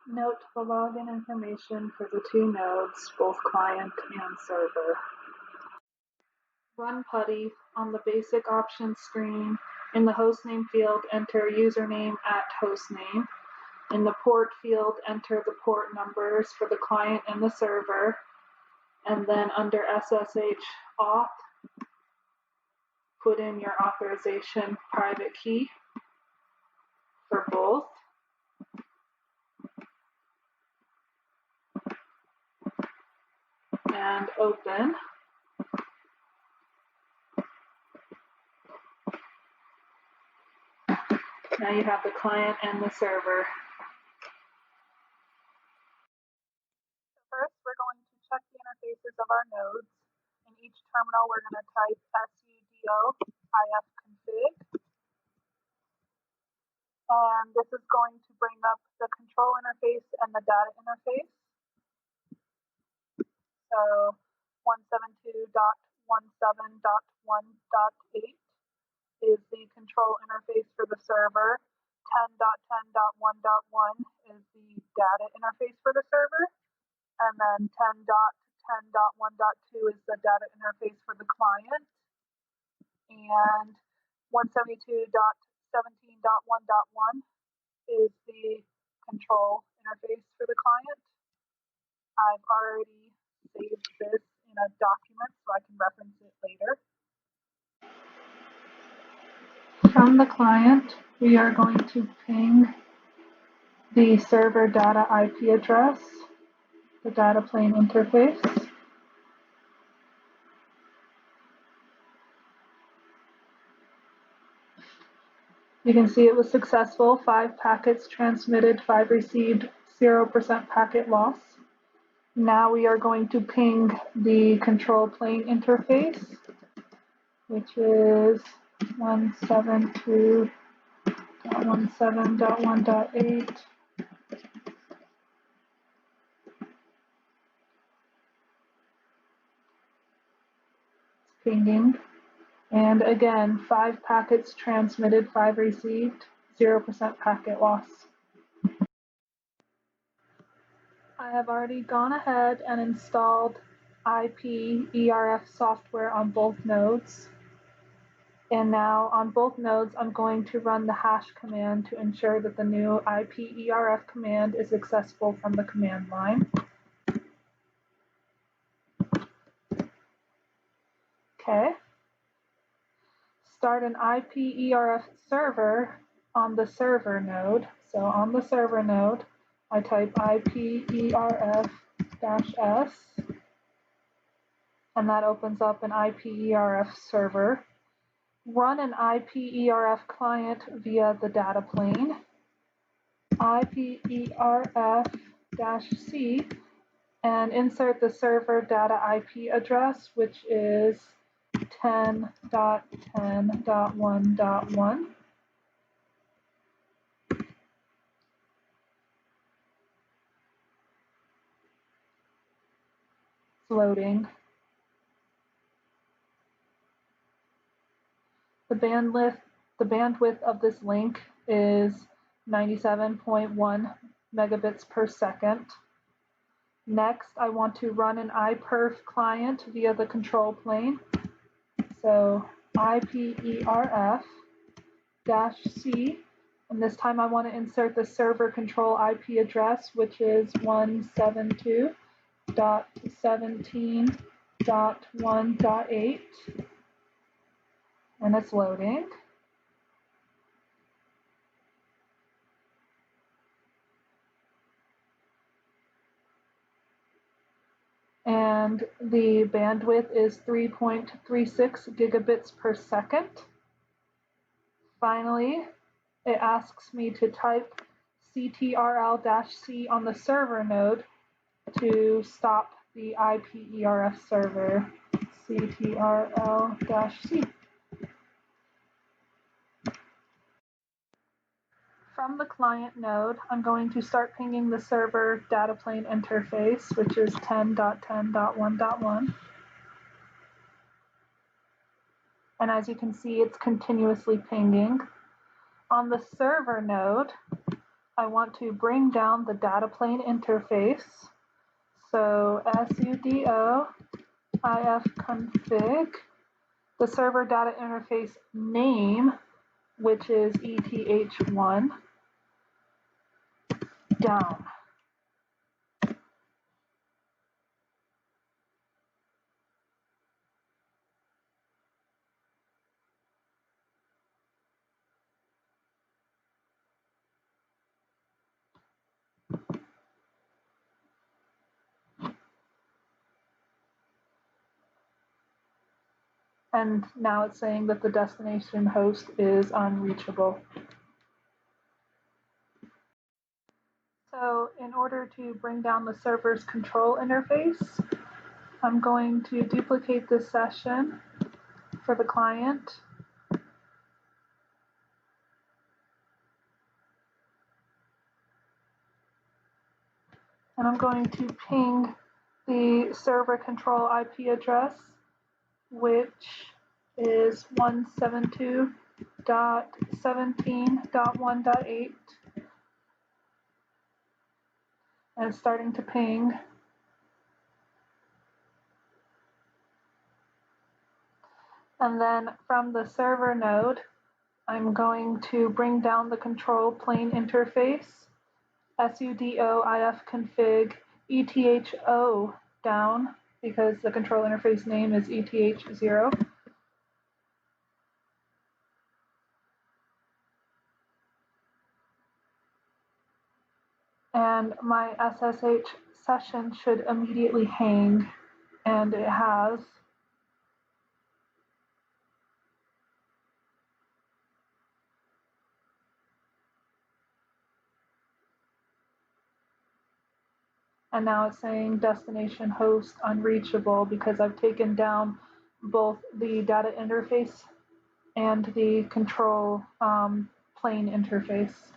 Note the login information for the two nodes, both client and server. Run PuTTY on the basic options screen. In the hostname field, enter username at hostname. In the port field, enter the port numbers for the client and the server. And then under SSH auth, put in your authorization private key for both. And open. Now you have the client and the server. First, we're going to check the interfaces of our nodes. In each terminal, we're going to type sudo ifconfig. And this is going to bring up the control interface and the data interface. So 172.17.1.8 is the control interface for the server. 10.10.1.1 is the data interface for the server. And then 10.10.1.2 is the data interface for the client. And 172.17.1.1 is the control interface for the client. I've already saved this in a document so I can reference it later. From the client, we are going to ping the server data IP address, the data plane interface. You can see it was successful. 5 packets transmitted, 5 received, 0% packet loss. Now we are going to ping the control plane interface, which is 172.17.1.8. It's pinging. And again, 5 packets transmitted, 5 received, 0% packet loss. I have already gone ahead and installed IP-ERF software on both nodes. And now on both nodes, I'm going to run the hash command to ensure that the new IP-ERF command is accessible from the command line. Okay. Start an IP-ERF server on the server node. So on the server node, I type IP-ERF-S, and that opens up an IP-ERF server. Run an IP-ERF client via the data plane. IP-ERF-C, and insert the server data IP address, which is 10.10.1.1. It's loading. The bandwidth of this link is 97.1 megabits per second. Next, I want to run an iPerf client via the control plane. So IP-ERF-C, and this time I want to insert the server control IP address, which is 172.17.1.8, and it's loading. And the bandwidth is 3.36 gigabits per second. Finally, it asks me to type CTRL-C on the server node to stop the IP-ERF server. CTRL-C. From the client node, I'm going to start pinging the server data plane interface, which is 10.10.1.1. And as you can see, it's continuously pinging. On the server node, I want to bring down the data plane interface. So sudo ifconfig, the server data interface name, which is eth1, down. And now it's saying that the destination host is unreachable. So in order to bring down the server's control interface, I'm going to duplicate this session for the client. And I'm going to ping the server control IP address, which is 172.17.1.8, and it's starting to ping. And then from the server node, I'm going to bring down the control plane interface, sudo ifconfig etho down, because the control interface name is eth0. And my SSH session should immediately hang, and it has. And now it's saying destination host unreachable because I've taken down both the data interface and the control plane interface.